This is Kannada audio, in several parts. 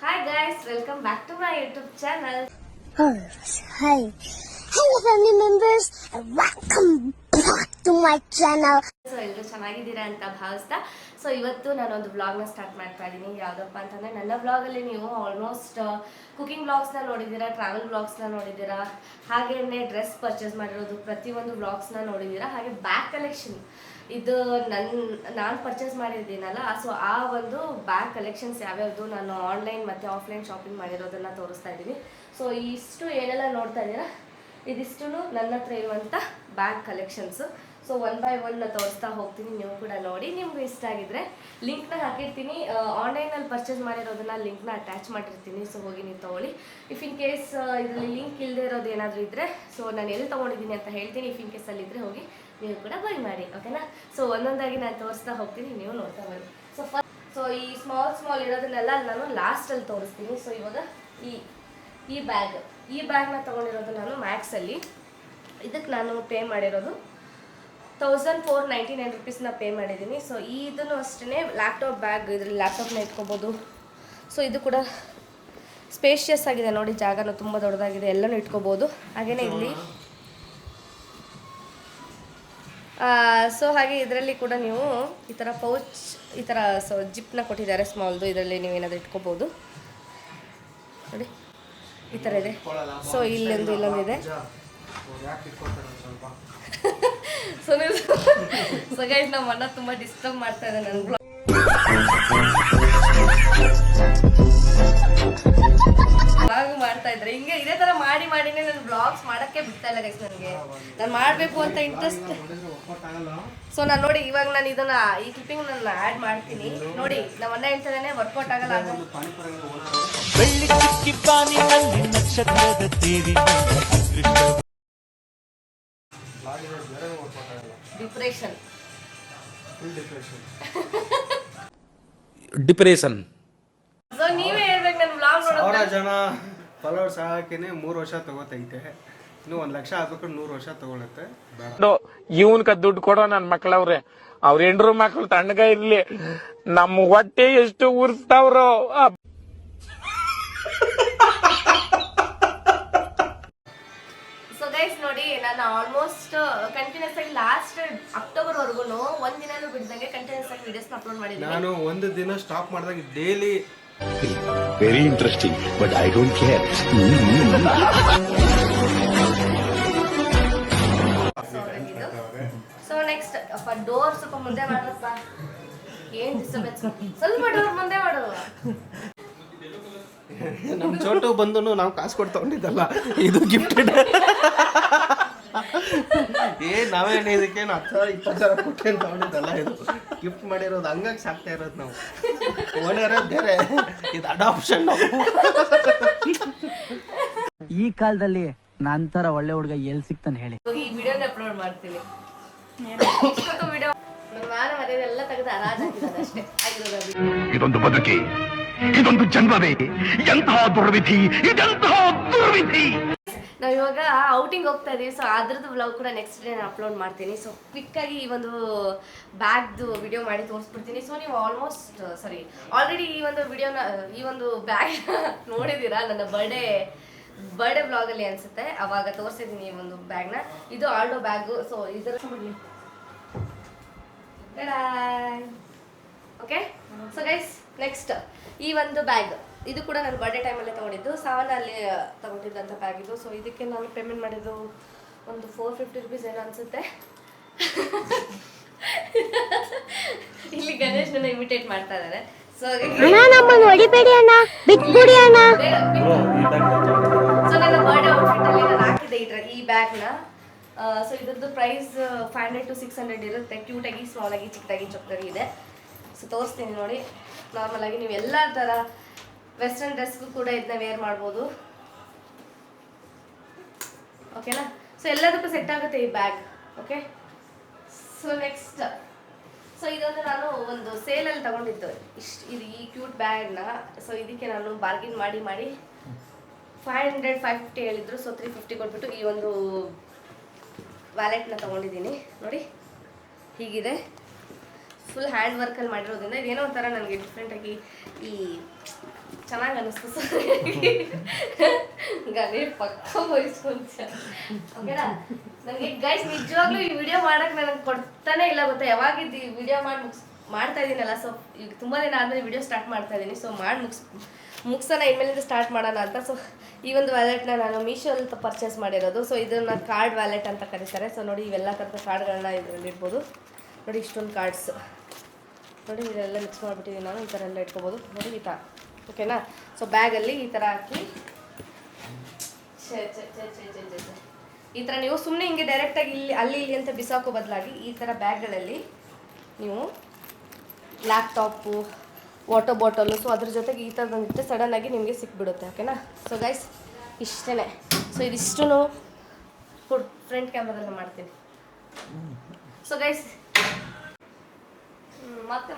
Hi guys, welcome back to my YouTube channel. Hi. Hello family members and welcome back to my channel. So ಎಲ್ಲರೂ ಚೆನ್ನಾಗಿದ್ದೀರಾ ಅಂತ ಭಾವಿಸ್ತಾ ಸೊ ಇವತ್ತು ನಾನೊಂದು ವ್ಲಾಗ್ನ ಸ್ಟಾರ್ಟ್ ಮಾಡ್ತಾ ಇದ್ದೀನಿ. ಯಾವುದಪ್ಪ ಅಂತಂದರೆ ನನ್ನ ವ್ಲಾಗಲ್ಲಿ ನೀವು ಆಲ್ಮೋಸ್ಟ್ ಕುಕಿಂಗ್ ವ್ಲಾಗ್ಸ್ನ ನೋಡಿದ್ದೀರಾ, ಟ್ರಾವೆಲ್ ವ್ಲಾಗ್ಸ್ನ ನೋಡಿದ್ದೀರಾ, ಹಾಗೆಯೇ ಡ್ರೆಸ್ ಪರ್ಚೇಸ್ ಮಾಡಿರೋದು ಪ್ರತಿಯೊಂದು ವ್ಲಾಗ್ಸ್ನ ನೋಡಿದ್ದೀರಾ. ಹಾಗೆ ಬ್ಯಾಗ್ ಕಲೆಕ್ಷನ್ ಇದು ನಾನು ಪರ್ಚೇಸ್ ಮಾಡಿದ್ದೀನಲ್ಲ, ಸೊ ಆ ಒಂದು ಬ್ಯಾಗ್ ಕಲೆಕ್ಷನ್ಸ್ ಯಾವ್ಯಾವುದು ನಾನು ಆನ್ಲೈನ್ ಮತ್ತು ಆಫ್ಲೈನ್ ಶಾಪಿಂಗ್ ಮಾಡಿರೋದನ್ನು ತೋರಿಸ್ತಾ ಇದ್ದೀನಿ. ಸೊ ಇಷ್ಟು ಏನೆಲ್ಲ ನೋಡ್ತಾ ಇದ್ದೀರಾ ಇದಿಷ್ಟು ನನ್ನ ಹತ್ರ ಇರುವಂಥ bag collections. So one by one ತೋರಿಸ್ತಾ ಹೋಗ್ತೀನಿ, ನೀವು ಕೂಡ ನೋಡಿ. ನಿಮ್ಗೆ ಇಷ್ಟ ಆಗಿದ್ರೆ ಲಿಂಕ್ನ ಹಾಕಿರ್ತೀನಿ. ಆನ್ಲೈನಲ್ಲಿ ಪರ್ಚೇಸ್ ಮಾಡಿರೋದನ್ನ ಲಿಂಕ್ನ ಅಟ್ಯಾಚ್ ಮಾಡಿರ್ತೀನಿ. ಸೊ ಹೋಗಿ ನೀವು ತೊಗೊಳ್ಳಿ. ಇಫ್ ಇನ್ ಕೇಸ್ ಇದರಲ್ಲಿ ಲಿಂಕ್ ಇಲ್ಲದೆ ಇರೋದು ಏನಾದರೂ ಇದ್ದರೆ ಸೊ ನಾನು ಎಲ್ಲಿ ತೊಗೊಂಡಿದ್ದೀನಿ ಅಂತ ಹೇಳ್ತೀನಿ. ಇಫ್ ಇನ್ ಕೇಸ್ ಅಲ್ಲಿದ್ದರೆ ಹೋಗಿ ನೀವು ಕೂಡ ಬೈ ಮಾಡಿ, ಓಕೆನಾ. ಸೊ ಒಂದೊಂದಾಗಿ ನಾನು ತೋರಿಸ್ತಾ ಹೋಗ್ತೀನಿ, ನೀವು ನೋಡ್ತಾ ಬನ್ನಿ. ಸೊ ಈ ಸ್ಮಾಲ್ ಇರೋದನ್ನೆಲ್ಲ ನಾನು ಲಾಸ್ಟಲ್ಲಿ ತೋರಿಸ್ತೀನಿ. ಸೊ ಇವಾಗ ಈ ಬ್ಯಾಗ್ನ ತೊಗೊಂಡಿರೋದು ನಾನು ಮ್ಯಾಕ್ಸಲ್ಲಿ. ಇದಕ್ಕೆ ನಾನು ಪೇ ಮಾಡಿರೋದು 1499 ರುಪೀಸ್ನ ಪೇ ಮಾಡಿದ್ದೀನಿ. ಸೊ ಇದನ್ನು ಅಷ್ಟೇ ಲ್ಯಾಪ್ಟಾಪ್ ಬ್ಯಾಗ್, ಇದರಲ್ಲಿ ಲ್ಯಾಪ್ಟಾಪ್ನ ಇಟ್ಕೋಬೋದು. ಸೊ ಇದು ಕೂಡ ಸ್ಪೇಷಿಯಸ್ ಆಗಿದೆ ನೋಡಿ, ಜಾಗನೂ ತುಂಬ ದೊಡ್ಡದಾಗಿದೆ, ಎಲ್ಲನೂ ಇಟ್ಕೋಬೋದು. ಹಾಗೆಯೇ ಇಲ್ಲಿ ಸೊ ಹಾಗೆ ಇದರಲ್ಲಿ ಕೂಡ ನೀವು ಈ ಥರ ಪೌಚ್, ಈ ಥರ ಜಿಪ್ನ ಕೊಟ್ಟಿದ್ದಾರೆ ಸ್ಮಾಲ್ದು. ಇದರಲ್ಲಿ ನೀವೇನಾದರೂ ಇಟ್ಕೋಬೋದು ನೋಡಿ, ಈ ಥರ ಇದೆ. ಸೊ ಇಲ್ಲೊಂದಿದೆ. ಸೊ ಗೈಸ್ ನಮ್ಮ ಅಣ್ಣ ತುಂಬ ಡಿಸ್ಟರ್ಬ್ ಮಾಡ್ತಾ ಇದೆ ನನ್ನ ಬ್ಲಾಗ್ ಮಾಡ್ತಾ ಇದ್ರೆ. ಹಿಂಗೆ ಇದೇ ತರ ಮಾಡಿನೇ ನನ್ನ ಬ್ಲಾಗ್ಸ್ ಮಾಡಕ್ಕೆ ಬಿಡ್ತಾ ಇಲ್ಲ ಗೈಸ್. ನನಗೆ ನಾನು ಮಾಡಬೇಕು ಅಂತ ಇಂಟ್ರೆಸ್ಟ್. ಸೊ ನಾನು ನೋಡಿ ಇವಾಗ ನಾನು ಇದನ್ನ ಈ ಕ್ಲಿಪ್ಪಿಂಗ್ ನಾನು ಆ್ಯಡ್ ಮಾಡ್ತೀನಿ ನೋಡಿ. ನಮ್ಮ ಅಣ್ಣ ಹೇಳ್ತಾನೆ ವರ್ಕೌಟ್ ಆಗಲ್ಲ ಡಿಪ್ರೆಷನ್. ಸೊ ನೀವೇ ಹೇಳ್ಬೇಕು, ನನ್ನ ಬ್ಲಾಗ್ ನೋಡೋದು 1000 ಜನ ಫಾಲೋವರ್ಸ್ ಹಾಕಿನೇ 3 ವರ್ಷ ತಗೋತೈತೆ. ಇನ್ನು 1 ಲಕ್ಷ ಆಗ್ಬೇಕು, 100 ವರ್ಷ ತಗೊಳುತ್ತೆ. ಇವನ್ಕ ದುಡ್ಡು ಕೊಡೋ ನನ್ನ ಮಕ್ಳವ್ರೆ, ಅವ್ರ ಹೆಂಡ್ರು ಮಕ್ಳು ತಣ್ಣಗ ಇರ್ಲಿ, ನಮ್ಮ ಹೊಟ್ಟೆ ಎಷ್ಟು ಉರ್ಸ್ತಾವ್ರೋ. ಸೊ ಗೈಸ್ ನೋಡಿ, ನಾನು ಆಲ್ಮೋಸ್ಟ್ ಕಂಟಿನ್ಯೂಸ್ ಆಗಿ ಲಾಸ್ಟ್ ಅಕ್ಟೋಬರ್ ವರ್ಗು ಒಂದಿನೂ ಬಿಡ್ದಂಗೆ ಕಂಟಿನ್ಯೂಸ್ ಆಗಿ ವಿಡಿಯೋಸ್ನ ಅಪ್ಲೋಡ್ ಮಾಡಿದ್ದೀನಿ. ನಾನು ಒಂದು ದಿನ ಸ್ಟಾಪ್ ಮಾಡಿದಾಗ daily. Very interesting but I don't care. So next ಅಪ್ಪ ಡೋರ್ ಸ್ವಲ್ಪ ಮುಂದೆ ಮಾಡಪ್ಪ, ಏನ್ ಡಿಸ್ಟರ್ಬೆನ್ಸ್. ಸ್ವಲ್ಪ ಡೋರ್ ಮುಂದೆ ಮಾಡು. ನಮ್ ಚೋಟು ಬಂದು ನಾವು ಕಾಸು ಕೊಟ್ಟು ತಗೊಂಡಿದ್ದಲ್ಲ, ಇದು ಗಿಫ್ಟೆಡ್. ನಾವೇನು ಇದಕ್ಕೆ 10,000-20,000 ಕೊಟ್ಟು ತಗೊಂಡಿದ್ದಲ್ಲ, ಇದು ಗಿಫ್ಟ್ ಮಾಡಿರೋದು. ಹಂಗಾಗಿ ಸಾಕ್ತಾ ಇರೋದು ನಾವು. ಓನರ್ ಬೇರೆ, ಇದು ಅಡಾಪ್ಷನ್. ಈ ಕಾಲದಲ್ಲಿ ನಂತರ ಒಳ್ಳೆ ಹುಡುಗ ಎಲ್ಲಿ ಸಿಗ್ತಾನೆ ಹೇಳಿ. ಈ ವಿಡಿಯೋನ ಅಪ್ಲೋಡ್ ಮಾಡ್ತೀನಿ. ಇಷ್ಟೊತ್ತು ವಿಡಿಯೋ ನಾನು ಮನೆಯೆಲ್ಲ ತೆಗೆದು ಹರಾಜಾಕಿದ್ದಾರೆ ಅಷ್ಟೇ ಆಗಿರೋದು. ಇದೊಂದು ಬದುಕಿ, ಇದೊಂದು ಜನ್ಮವೇ, ಎಂತಹ ದುರ್ವಿಧಿ, ಇದೆಂತಹ ದುರ್ವಿಧಿ. ನಾವು ಇವಾಗ ಔಟಿಂಗ್ ಹೋಗ್ತಾ ಇದೀವಿ. ಸೊ ಅದ್ರದ್ದು ವ್ಲಾಗ್ ಕೂಡ ನೆಕ್ಸ್ಟ್ ಡೇ ನಾನು ಅಪ್ಲೋಡ್ ಮಾಡ್ತೀನಿ. ಸೊ ಕ್ವಿಕ್ಕಾಗಿ ಈ ಒಂದು ಬ್ಯಾಗ್ದು ವಿಡಿಯೋ ಮಾಡಿ ತೋರಿಸ್ಬಿಡ್ತೀನಿ. ಸೊ ನೀವು ಆಲ್ರೆಡಿ ಈ ಒಂದು ವಿಡಿಯೋನ, ಈ ಒಂದು ಬ್ಯಾಗ್ ನೋಡಿದ್ದೀರಾ ನನ್ನ ಬರ್ಡೇ ವ್ಲಾಗಲ್ಲಿ ಅನಿಸುತ್ತೆ. ಅವಾಗ ತೋರಿಸಿದ್ದೀನಿ ಈ ಒಂದು ಬ್ಯಾಗ್ನ. ಇದು ಆಲ್ಡೋ ಬ್ಯಾಗು. ಸೊ ಇದರ ಓಕೆ. ಸೊ ಗೈಸ್ ನೆಕ್ಸ್ಟ್ ಈ ಒಂದು ಬ್ಯಾಗ್, ಇದು ಕೂಡ ನಾನು ಬರ್ಡೇ ಟೈಮಲ್ಲೇ ತೊಗೊಂಡಿದ್ದು, ಸಾವನಲ್ಲಿ ತೊಗೊಂಡಿದ್ದಂಥ ಬ್ಯಾಗ್ ಇದು. ಸೊ ಇದಕ್ಕೆ ನಾನು ಪೇಮೆಂಟ್ ಮಾಡಿದ್ದು ಒಂದು 450 ರುಪೀಸ್ ಏನೋ ಅನಿಸುತ್ತೆ. ಇಲ್ಲಿ ಗಣೇಶ್ ನನ್ನ ಇಮಿಟೇಟ್ ಮಾಡ್ತಾ ಇದ್ದಾರೆ. ಸೊ ನನ್ನ ಬರ್ಡೇ ಔಟ್ಫಿಟ್ಟಲ್ಲಿ ನಾನು ಹಾಕಿದ್ದೆ ಈ ಬ್ಯಾಗ್ನ. ಸೊ ಇದ್ರದ್ದು ಪ್ರೈಸ್ 500 to 600 ಇರುತ್ತೆ. ಕ್ಯೂಟಾಗಿ, ಸ್ಮಾಲಾಗಿ, ಚಿಕ್ಕದಾಗಿ, ಚೊಕ್ಕದಾಗಿ ಇದೆ. ಸೊ ತೋರಿಸ್ತೀನಿ ನೋಡಿ. ನಾರ್ಮಲಾಗಿ ನೀವು ಎಲ್ಲ ಥರ ವೆಸ್ಟರ್ನ್ ಡ್ರೆಸ್ಗೂ ಕೂಡ ಇದನ್ನ ವೇರ್ ಮಾಡ್ಬೋದು, ಓಕೆನಾ. ಸೊ ಎಲ್ಲದಕ್ಕೂ ಸೆಟ್ ಆಗುತ್ತೆ ಈ bag, okay. So next, so ಇದೊಂದು ನಾನು ಒಂದು ಸೇಲಲ್ಲಿ ತಗೊಂಡಿದ್ದು ಇದು ಈ ಕ್ಯೂಟ್ ಬ್ಯಾಗ್ನ. ಸೊ ಇದಕ್ಕೆ ನಾನು ಬಾರ್ಗಿನ್ ಮಾಡಿ 550 ಹೇಳಿದ್ರು. ಸೊ 350 ಕೊಟ್ಬಿಟ್ಟು ಈ ಒಂದು ವ್ಯಾಲೆಟ್ನ ತೊಗೊಂಡಿದ್ದೀನಿ ನೋಡಿ. ಹೀಗಿದೆ, ಫುಲ್ ಹ್ಯಾಂಡ್ ವರ್ಕಲ್ಲಿ ಮಾಡಿರೋದ್ರಿಂದ ಇದೇನೋ ಒಂಥರ ನನಗೆ ಡಿಫ್ರೆಂಟಾಗಿ ಈ ಚೆನ್ನಾಗಿ ಅನ್ನಿಸ್ತು ಸೊ ಗಣೇ ಪಕ್ಕ ವಹಿಸ್ಕೊಂತ ಓಕೆನಾ. ನನಗೆ ಗೈಸ್ ನಿಜವಾಗ್ಲೂ ಈ ವಿಡಿಯೋ ಮಾಡಕ್ಕೆ ನನಗೆ ಕೊಡ್ತಾನೆ ಇಲ್ಲ ಗೊತ್ತಾ. ಯಾವಾಗಿದ್ದು ಈ ವಿಡಿಯೋ ಮಾಡ್ತಾ ಇದ್ದೀನಲ್ಲ, ಸೊ ಈಗ ತುಂಬ ದಿನ ಆದಮೇಲೆ ವಿಡಿಯೋ ಸ್ಟಾರ್ಟ್ ಮಾಡ್ತಾ ಇದ್ದೀನಿ. ಸೊ ಮಾಡಿ ಮುಗಿಸೋಣ ಇನ್ಮೇಲಿಂದ ಸ್ಟಾರ್ಟ್ ಮಾಡೋಣ ಅಂತ. ಸೊ ಈ ಒಂದು ವ್ಯಾಲೆಟ್ನ ನಾನು ಮೀಶೋಲ್ಲಿ ಪರ್ಚೇಸ್ ಮಾಡಿರೋದು. ಸೊ ಇದನ್ನು ಕಾರ್ಡ್ ವ್ಯಾಲೆಟ್ ಅಂತ ಕರೀತಾರೆ. ಸೊ ನೋಡಿ ಇವೆಲ್ಲ ಥರದ ಕಾರ್ಡ್ಗಳನ್ನ ಇದರಲ್ಲಿ ಇಡ್ಬೋದು. ನೋಡಿ ಇಷ್ಟೊಂದು ಕಾರ್ಡ್ಸ್ ನೋಡಿ, ಇದೆಲ್ಲ ಮಿಕ್ಸ್ ಮಾಡಿಬಿಟ್ಟಿದ್ದೀನಿ ನಾನು. ಈ ಥರ ಎಲ್ಲ ಇಟ್ಕೋಬೋದು ನೋಡಿ ಈ ಥರ ಓಕೆನಾ. ಸೊ ಬ್ಯಾಗಲ್ಲಿ ಈ ಥರ ಹಾಕಿ ಈ ಥರ ನೀವು ಸುಮ್ಮನೆ ಹಿಂಗೆ ಡೈರೆಕ್ಟಾಗಿ ಅಲ್ಲಿ ಇಲ್ಲಿ ಅಂತ ಬಿಸಾಕೋ ಬದಲಾಗಿ ಈ ಥರ ಬ್ಯಾಗ್ಗಳಲ್ಲಿ ನೀವು ಲ್ಯಾಪ್ಟಾಪು, ವಾಟರ್ ಬಾಟಲು, ಸೊ ಅದ್ರ ಜೊತೆಗೆ ಈ ಥರ ಬಂದಿರುತ್ತೆ ಸಡನ್ನಾಗಿ ನಿಮಗೆ ಸಿಕ್ಬಿಡುತ್ತೆ ಓಕೆನಾ. ಸೊ ಗೈಸ್ ಇಷ್ಟೇ. ಸೊ ಇದಿಷ್ಟು ಫ್ರಂಟ್ ಕ್ಯಾಮ್ರಾದಲ್ಲಿ ಮಾಡ್ತೀನಿ. ಸೊ ಗೈಸ್ ಮತ್ತೆ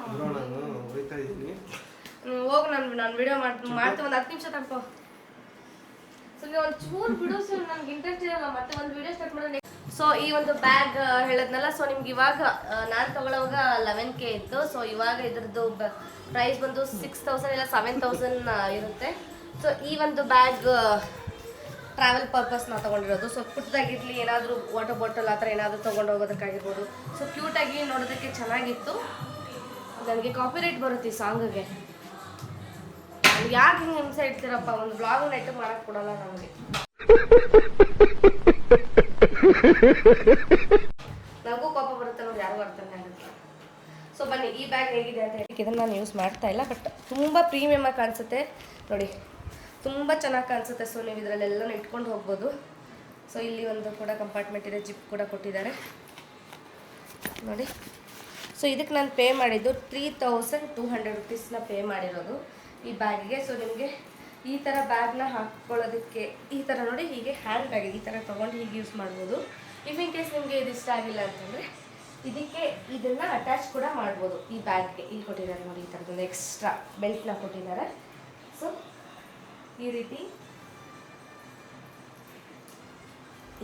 ಹೋಗಿ ನಾನು ವಿಡಿಯೋ ಮಾಡ್ತೀನಿ ಒಂದು 10 ನಿಮಿಷ ತಡ್ಕೋ. ಸೊ ನೀವು ಒಂದು ಚೂರು ಬಿಡು ಸರ್, ನನಗೆ ಇಂಟ್ರೆಸ್ಟ್ ಇರಲ್ಲ ಮತ್ತೆ ಒಂದು ವಿಡಿಯೋ ಸ್ಟಾರ್ಟ್ ಮಾಡೋಣ. ಸೊ ಈ ಒಂದು ಬ್ಯಾಗ್ ಹೇಳದ್ನಲ್ಲ, ಸೊ ನಿಮ್ಗೆ ಇವಾಗ ನಾನು ತಗೊಳ್ಳೋವಾಗ 11K ಇತ್ತು. ಸೊ ಇವಾಗ ಇದ್ರದ್ದು ಪ್ರೈಸ್ ಬಂದು 6,000 ಇಲ್ಲ 7,000 ಇರುತ್ತೆ. ಸೊ ಈ ಒಂದು ಬ್ಯಾಗ್ ಟ್ರಾವೆಲ್ ಪರ್ಪಸ್ ನಾವು ತೊಗೊಂಡಿರೋದು. ಸೊ ಪುಟ್ಟದಾಗಿರಲಿ, ಏನಾದರೂ ವಾಟರ್ ಬಾಟಲ್ ಆ ಥರ ಏನಾದರೂ ತೊಗೊಂಡು ಹೋಗೋದಕ್ಕಾಗಿರ್ಬೋದು. ಸೊ ಕ್ಯೂಟಾಗಿ ನೋಡೋದಕ್ಕೆ ಚೆನ್ನಾಗಿತ್ತು. ನನಗೆ ಕಾಪಿರೈಟ್ ಬರುತ್ತೆ ಈ ಸಾಂಗಿಗೆ. ಯಾಕೆ ಹಿಂಗೆ ಹಿಂಸೆ ಇಡ್ತೀರಪ್ಪ, ಒಂದು ಬ್ಲಾಗ್ ನೆಟ್ಟು ಮಾಡಕ್ಕೆ ಕೊಡಲ್ಲ ನಮಗೆ. ನನಗೂ ಕೋಪ ಬರುತ್ತೆ ನೋಡಿ, ಯಾರಿಗೂ ಅರ್ಥನೇ ಆಗುತ್ತೆ. ಸೊ ಬನ್ನಿ ಈ ಬ್ಯಾಗ್ ಹೇಗಿದೆ ಅಂತ ಹೇಳಿ. ಇದನ್ನು ನಾನು ಯೂಸ್ ಮಾಡ್ತಾ ಇಲ್ಲ, ಬಟ್ ತುಂಬ ಪ್ರೀಮಿಯಮ್ ಆಗಿ ಕಾಣಿಸುತ್ತೆ ನೋಡಿ, ತುಂಬ ಚೆನ್ನಾಗಿ ಕಾಣಿಸುತ್ತೆ. ಸೊ ನೀವು ಇದರಲ್ಲೆಲ್ಲ ಇಟ್ಕೊಂಡು ಹೋಗ್ಬೋದು. ಸೊ ಇಲ್ಲಿ ಒಂದು ಕೂಡ ಕಂಪಾರ್ಟ್ಮೆಂಟ್ ಇದೆ, ಜಿಪ್ ಕೂಡ ಕೊಟ್ಟಿದ್ದಾರೆ ನೋಡಿ. ಸೊ ಇದಕ್ಕೆ ನಾನು ಪೇ ಮಾಡಿದ್ದು 3,200 ರುಪೀಸ್ನ ಪೇ ಮಾಡಿರೋದು ಈ ಬ್ಯಾಗಿಗೆ. ಸೊ ನಿಮಗೆ ಈ ಥರ ಬ್ಯಾಗ್ನ ಹಾಕ್ಕೊಳ್ಳೋದಕ್ಕೆ ಈ ಥರ ನೋಡಿ, ಹೀಗೆ ಹ್ಯಾಂಡ್ ಬ್ಯಾಗ್ ಈ ಥರ ತೊಗೊಂಡು ಹೀಗೆ ಯೂಸ್ ಮಾಡ್ಬೋದು. ಇಫ್ ಇನ್ ಕೇಸ್ ನಿಮಗೆ ಇದು ಇಷ್ಟ ಆಗಿಲ್ಲ ಅಂತಂದರೆ ಇದಕ್ಕೆ ಇದನ್ನು ಅಟ್ಯಾಚ್ ಕೂಡ ಮಾಡ್ಬೋದು ಈ ಬ್ಯಾಗ್ಗೆ. ಇಲ್ಲಿ ಕೊಟ್ಟಿದ್ದಾರೆ ನೋಡಿ, ಈ ಥರದೊಂದು ಎಕ್ಸ್ಟ್ರಾ ಬೆಲ್ಟ್ನ ಕೊಟ್ಟಿದ್ದಾರೆ. ಸೊ ಈ ರೀತಿ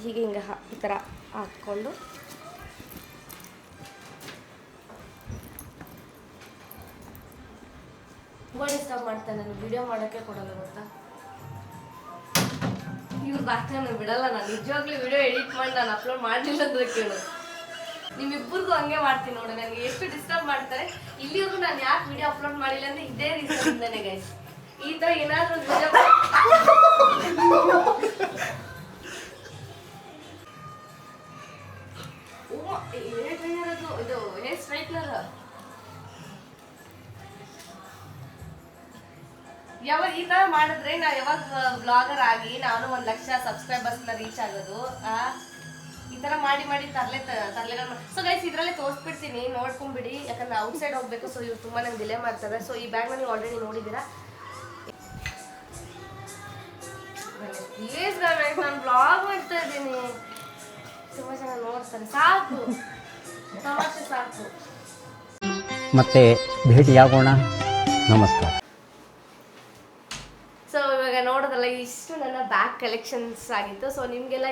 ಹೀಗೆ ಹಿಂಗೆ ಈ ಥರ ಹಾಕ್ಕೊಂಡು ಡಿಸ್ಟರ್ಬ್ ಮಾಡ್ತಾನೆ, ನಾನು ವಿಡಿಯೋ ಮಾಡೋಕ್ಕೆ ಕೊಡಲ್ಲ ಗೊತ್ತಾ. ಇವ್ರು ಬರ್ತಾನೆ ಬಿಡಲ್ಲ. ನಾನು ನಿಜವಾಗ್ಲೂ ವಿಡಿಯೋ ಎಡಿಟ್ ಮಾಡಿ ನಾನು ಅಪ್ಲೋಡ್ ಮಾಡಲಿಲ್ಲ ಅಂದ್ರೆ ಕೇಳು. ನಿಮ್ಮಿಬ್ಬರಿಗೂ ಹಂಗೆ ಮಾಡ್ತೀನಿ ನೋಡಿ, ನನಗೆ ಎಷ್ಟು ಡಿಸ್ಟರ್ಬ್ ಮಾಡ್ತಾರೆ. ಇಲ್ಲಿವರೆಗೂ ನಾನು ಯಾಕೆ ವಿಡಿಯೋ ಅಪ್ಲೋಡ್ ಮಾಡಿಲ್ಲ ಅಂದರೆ ಇದೇ ರೀಸನ್ನಿಂದನೇ ಗೈಸ್. ಈ ಥರ ಏನಾದರೂ ಒಂದು ವಿಡಿಯೋ ಇದು ಹೇರ್ ಸ್ಟ್ರೈಟ್ನರ್ ಯಾವಾಗ ಈ ಥರ ಮಾಡಿದ್ರೆ ನಾವು ಯಾವಾಗ ಬ್ಲಾಗರ್ ಆಗಿ ನಾನು 1 ಲಕ್ಷ ಸಬ್ಸ್ಕ್ರೈಬರ್ಸ್ನ ರೀಚ್ ಆಗೋದು. ಈ ಥರ ಮಾಡಿ ತರಲೆಗಳು. ಸೊ ಗೈಸ್ ಇದರಲ್ಲೇ ತೋರಿಸ್ಬಿಡ್ತೀನಿ, ನೋಡ್ಕೊಂಬಿಡಿ. ಯಾಕಂದ್ರೆ ಔಟ್ಸೈಡ್ ಹೋಗಬೇಕು. ಸೊ ಇವ್ರು ತುಂಬ ನಂಗೆ ಡಿಲೇ ಮಾಡ್ತಾರೆ. ಸೊ ಈ ಬ್ಯಾಗ್ನ ನೀವು ಆಲ್ರೆಡಿ ನೋಡಿದ್ದೀರಾ. ಪ್ಲೀಸ್ ಗೈಸ್, ನಾನು ಬ್ಲಾಗ್ ಮಾಡ್ತಾ ಇದ್ದೀನಿ, ತುಂಬ ಜನ ನೋಡ್ತಾರೆ. ಸಾಕು ತಮಾಷೆ ಸಾಕು. ಮತ್ತೆ ಭೇಟಿಯಾಗೋಣ. ನಮಸ್ಕಾರ. ಸೊ ಇವಾಗ ನೋಡೋದಲ್ಲ, ಇಷ್ಟು ನನ್ನ ಬ್ಯಾಗ್ ಕಲೆಕ್ಷನ್ಸ್ ಆಗಿತ್ತು. ಸೊ ನಿಮಗೆಲ್ಲ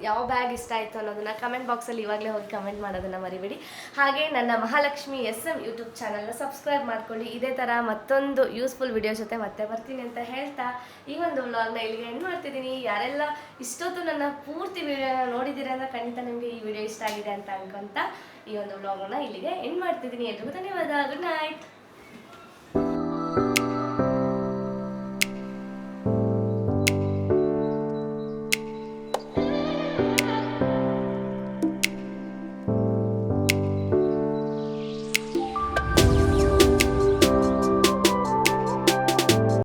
ಯಾವ ಬ್ಯಾಗ್ ಇಷ್ಟ ಆಯಿತು ಅನ್ನೋದನ್ನ ಕಮೆಂಟ್ ಬಾಕ್ಸಲ್ಲಿ ಇವಾಗಲೇ ಹೋಗಿ ಕಮೆಂಟ್ ಮಾಡೋದನ್ನು ಮರಿಬೇಡಿ. ಹಾಗೆ ನನ್ನ ಮಹಾಲಕ್ಷ್ಮಿ SM ಯೂಟ್ಯೂಬ್ ಚಾನಲ್ನ ಸಬ್ಸ್ಕ್ರೈಬ್ ಮಾಡ್ಕೊಳ್ಳಿ. ಇದೇ ಥರ ಮತ್ತೊಂದು ಯೂಸ್ಫುಲ್ ವಿಡಿಯೋ ಜೊತೆ ಮತ್ತೆ ಬರ್ತೀನಿ ಅಂತ ಹೇಳ್ತಾ ಈ ಒಂದು ವ್ಲಾಗ್ನ ಇಲ್ಲಿಗೆ ಎಂಡ್ ಮಾಡ್ತಿದ್ದೀನಿ. ಯಾರೆಲ್ಲ ಇಷ್ಟೊತ್ತು ನನ್ನ ಪೂರ್ತಿ ವಿಡಿಯೋನ ನೋಡಿದ್ದೀರ ಅಂತ ಖಂಡಿತ ನಿಮಗೆ ಈ ವಿಡಿಯೋ ಇಷ್ಟ ಆಗಿದೆ ಅಂತ ಅನ್ಕೊಂತ ಈ ಒಂದು ವ್ಲಾಗನ್ನು ಇಲ್ಲಿಗೆ ಎಂಡ್ ಮಾಡ್ತಿದ್ದೀನಿ. ಎಲ್ರಿಗೂ ಧನ್ಯವಾದ. Good night.